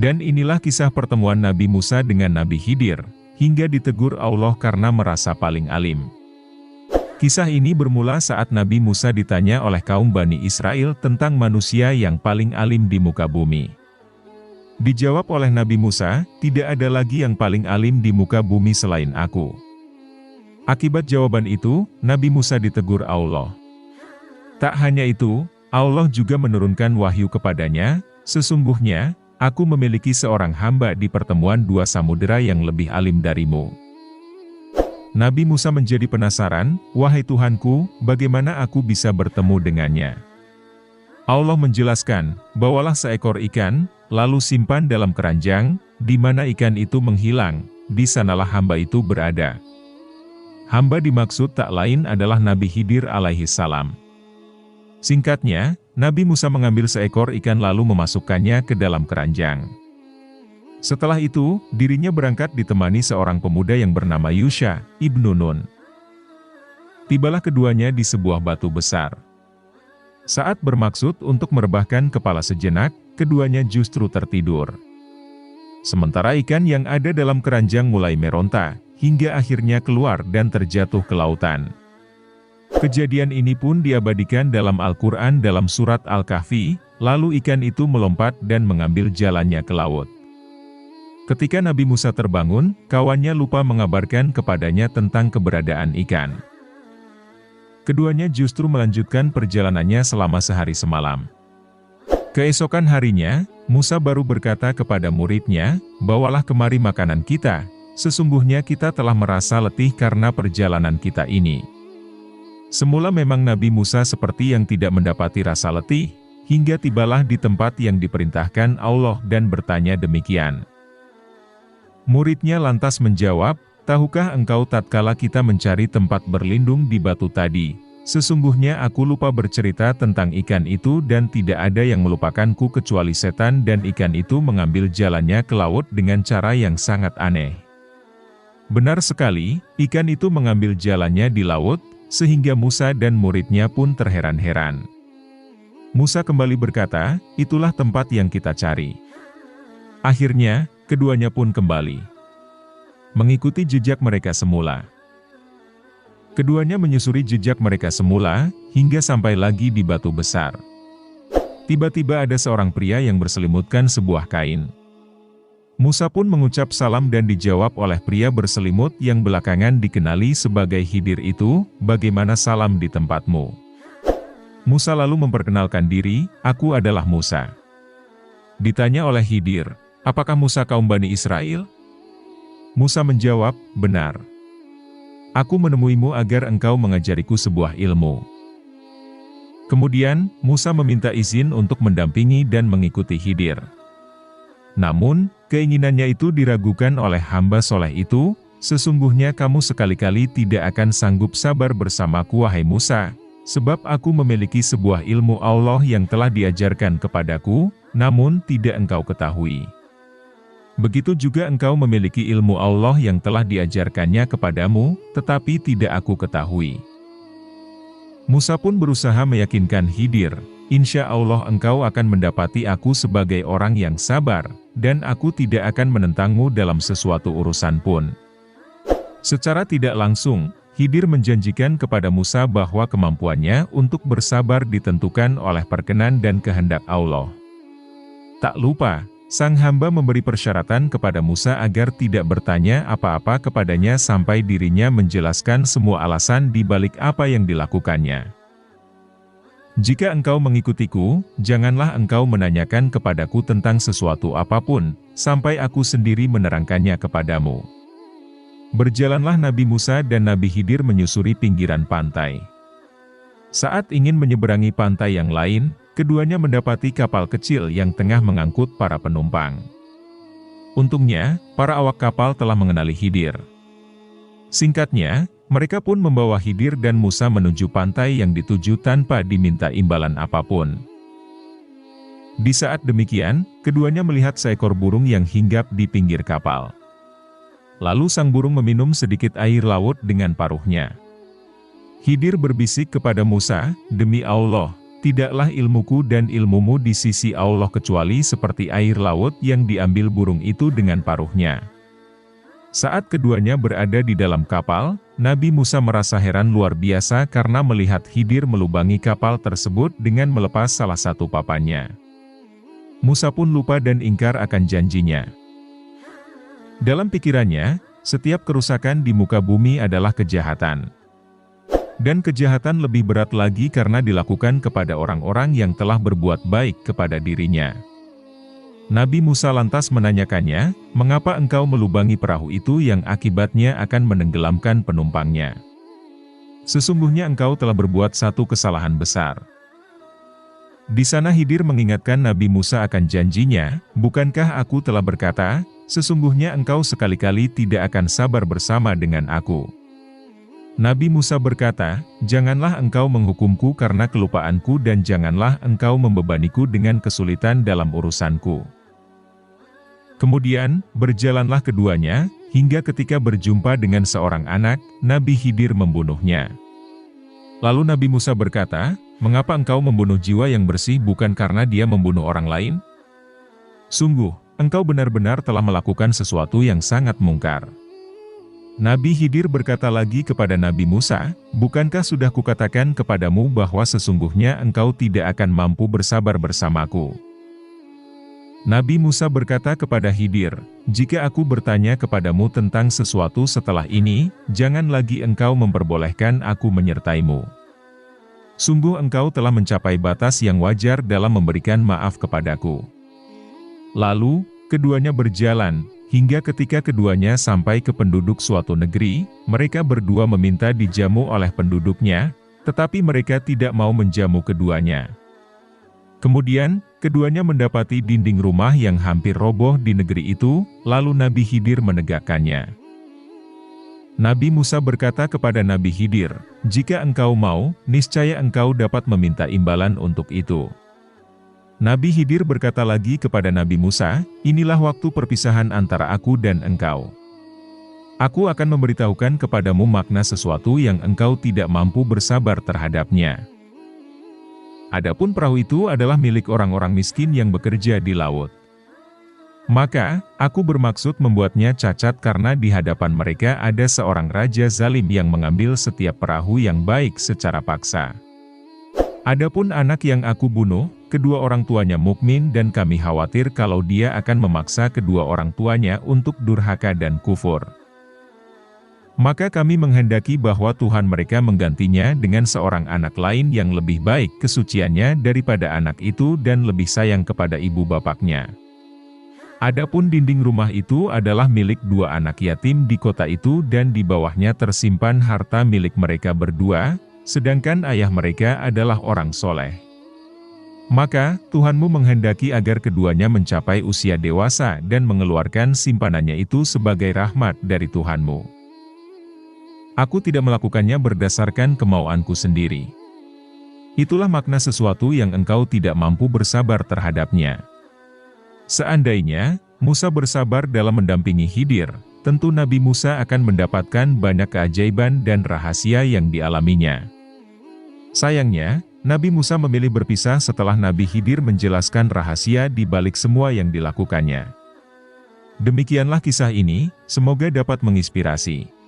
Dan inilah kisah pertemuan Nabi Musa dengan Nabi Khidir, hingga ditegur Allah karena merasa paling alim. Kisah ini bermula saat Nabi Musa ditanya oleh kaum Bani Israel tentang manusia yang paling alim di muka bumi. Dijawab oleh Nabi Musa, tidak ada lagi yang paling alim di muka bumi selain aku. Akibat jawaban itu, Nabi Musa ditegur Allah. Tak hanya itu, Allah juga menurunkan wahyu kepadanya, sesungguhnya, aku memiliki seorang hamba di pertemuan dua samudera yang lebih alim darimu. Nabi Musa menjadi penasaran, wahai Tuhanku, bagaimana aku bisa bertemu dengannya? Allah menjelaskan, bawalah seekor ikan, lalu simpan dalam keranjang, di mana ikan itu menghilang, di sanalah hamba itu berada. Hamba dimaksud tak lain adalah Nabi Khidir alaihi salam. Singkatnya, Nabi Musa mengambil seekor ikan lalu memasukkannya ke dalam keranjang. Setelah itu, dirinya berangkat ditemani seorang pemuda yang bernama Yusha ibnu Nun. Tibalah keduanya di sebuah batu besar. Saat bermaksud untuk merebahkan kepala sejenak, keduanya justru tertidur. Sementara ikan yang ada dalam keranjang mulai meronta, hingga akhirnya keluar dan terjatuh ke lautan. Kejadian ini pun diabadikan dalam Al-Quran dalam surat Al-Kahfi, lalu ikan itu melompat dan mengambil jalannya ke laut. Ketika Nabi Musa terbangun, kawannya lupa mengabarkan kepadanya tentang keberadaan ikan. Keduanya justru melanjutkan perjalanannya selama sehari semalam. Keesokan harinya, Musa baru berkata kepada muridnya, bawalah kemari makanan kita, sesungguhnya kita telah merasa letih karena perjalanan kita ini. Semula memang Nabi Musa seperti yang tidak mendapati rasa letih, hingga tibalah di tempat yang diperintahkan Allah dan bertanya demikian. Muridnya lantas menjawab, tahukah engkau tatkala kita mencari tempat berlindung di batu tadi, sesungguhnya aku lupa bercerita tentang ikan itu dan tidak ada yang melupakanku kecuali setan dan ikan itu mengambil jalannya ke laut dengan cara yang sangat aneh. Benar sekali, ikan itu mengambil jalannya di laut, sehingga Musa dan muridnya pun terheran-heran. Musa kembali berkata, itulah tempat yang kita cari. Akhirnya, keduanya pun kembali mengikuti jejak mereka semula. Keduanya menyusuri jejak mereka semula, hingga sampai lagi di batu besar. Tiba-tiba ada seorang pria yang berselimutkan sebuah kain. Musa pun mengucap salam dan dijawab oleh pria berselimut yang belakangan dikenali sebagai Khidir itu, bagaimana salam di tempatmu? Musa lalu memperkenalkan diri, aku adalah Musa. Ditanya oleh Khidir, apakah Musa kaum Bani Israel? Musa menjawab, benar. Aku menemuimu agar engkau mengajariku sebuah ilmu. Kemudian, Musa meminta izin untuk mendampingi dan mengikuti Khidir. Namun, keinginannya itu diragukan oleh hamba soleh itu, sesungguhnya kamu sekali-kali tidak akan sanggup sabar bersamaku wahai Musa, sebab aku memiliki sebuah ilmu Allah yang telah diajarkan kepadaku, namun tidak engkau ketahui. Begitu juga engkau memiliki ilmu Allah yang telah diajarkannya kepadamu, tetapi tidak aku ketahui. Musa pun berusaha meyakinkan Khidir, insya Allah engkau akan mendapati aku sebagai orang yang sabar, dan aku tidak akan menentangmu dalam sesuatu urusan pun. Secara tidak langsung, Khidir menjanjikan kepada Musa bahwa kemampuannya untuk bersabar ditentukan oleh perkenan dan kehendak Allah. Tak lupa, sang hamba memberi persyaratan kepada Musa agar tidak bertanya apa-apa kepadanya sampai dirinya menjelaskan semua alasan di balik apa yang dilakukannya. Jika engkau mengikutiku, janganlah engkau menanyakan kepadaku tentang sesuatu apapun, sampai aku sendiri menerangkannya kepadamu. Berjalanlah Nabi Musa dan Nabi Khidir menyusuri pinggiran pantai. Saat ingin menyeberangi pantai yang lain, keduanya mendapati kapal kecil yang tengah mengangkut para penumpang. Untungnya, para awak kapal telah mengenali Khidir. Singkatnya, mereka pun membawa Khidir dan Musa menuju pantai yang dituju tanpa diminta imbalan apapun. Di saat demikian, keduanya melihat seekor burung yang hinggap di pinggir kapal. Lalu sang burung meminum sedikit air laut dengan paruhnya. Khidir berbisik kepada Musa, demi Allah, tidaklah ilmuku dan ilmumu di sisi Allah kecuali seperti air laut yang diambil burung itu dengan paruhnya. Saat keduanya berada di dalam kapal, Nabi Musa merasa heran luar biasa karena melihat Khidir melubangi kapal tersebut dengan melepas salah satu papannya. Musa pun lupa dan ingkar akan janjinya. Dalam pikirannya, setiap kerusakan di muka bumi adalah kejahatan. Dan kejahatan lebih berat lagi karena dilakukan kepada orang-orang yang telah berbuat baik kepada dirinya. Nabi Musa lantas menanyakannya, "Mengapa engkau melubangi perahu itu yang akibatnya akan menenggelamkan penumpangnya? Sesungguhnya engkau telah berbuat satu kesalahan besar." Di sana Khidir mengingatkan Nabi Musa akan janjinya, "Bukankah aku telah berkata, sesungguhnya engkau sekali-kali tidak akan sabar bersama dengan aku?" Nabi Musa berkata, "Janganlah engkau menghukumku karena kelupaanku dan janganlah engkau membebaniku dengan kesulitan dalam urusanku." Kemudian, berjalanlah keduanya, hingga ketika berjumpa dengan seorang anak, Nabi Khidir membunuhnya. Lalu Nabi Musa berkata, "Mengapa engkau membunuh jiwa yang bersih bukan karena dia membunuh orang lain? Sungguh, engkau benar-benar telah melakukan sesuatu yang sangat mungkar." Nabi Khidir berkata lagi kepada Nabi Musa, "Bukankah sudah kukatakan kepadamu bahwa sesungguhnya engkau tidak akan mampu bersabar bersamaku?" Nabi Musa berkata kepada Khidir, "Jika aku bertanya kepadamu tentang sesuatu setelah ini, jangan lagi engkau memperbolehkan aku menyertaimu. Sungguh engkau telah mencapai batas yang wajar dalam memberikan maaf kepadaku." Lalu, keduanya berjalan, hingga ketika keduanya sampai ke penduduk suatu negeri, mereka berdua meminta dijamu oleh penduduknya, tetapi mereka tidak mau menjamu keduanya. Kemudian, keduanya mendapati dinding rumah yang hampir roboh di negeri itu, lalu Nabi Khidir menegakkannya. Nabi Musa berkata kepada Nabi Khidir, "Jika engkau mau, niscaya engkau dapat meminta imbalan untuk itu." Nabi Khidir berkata lagi kepada Nabi Musa, "Inilah waktu perpisahan antara aku dan engkau. Aku akan memberitahukan kepadamu makna sesuatu yang engkau tidak mampu bersabar terhadapnya." Adapun perahu itu adalah milik orang-orang miskin yang bekerja di laut. Maka, aku bermaksud membuatnya cacat karena di hadapan mereka ada seorang raja zalim yang mengambil setiap perahu yang baik secara paksa. Adapun anak yang aku bunuh, kedua orang tuanya mukmin dan kami khawatir kalau dia akan memaksa kedua orang tuanya untuk durhaka dan kufur. Maka kami menghendaki bahwa Tuhan mereka menggantinya dengan seorang anak lain yang lebih baik kesuciannya daripada anak itu dan lebih sayang kepada ibu bapaknya. Adapun dinding rumah itu adalah milik dua anak yatim di kota itu dan di bawahnya tersimpan harta milik mereka berdua, sedangkan ayah mereka adalah orang soleh. Maka, Tuhanmu menghendaki agar keduanya mencapai usia dewasa dan mengeluarkan simpanannya itu sebagai rahmat dari Tuhanmu. Aku tidak melakukannya berdasarkan kemauanku sendiri. Itulah makna sesuatu yang engkau tidak mampu bersabar terhadapnya. Seandainya, Musa bersabar dalam mendampingi Khidir, tentu Nabi Musa akan mendapatkan banyak keajaiban dan rahasia yang dialaminya. Sayangnya, Nabi Musa memilih berpisah setelah Nabi Khidir menjelaskan rahasia di balik semua yang dilakukannya. Demikianlah kisah ini, semoga dapat menginspirasi.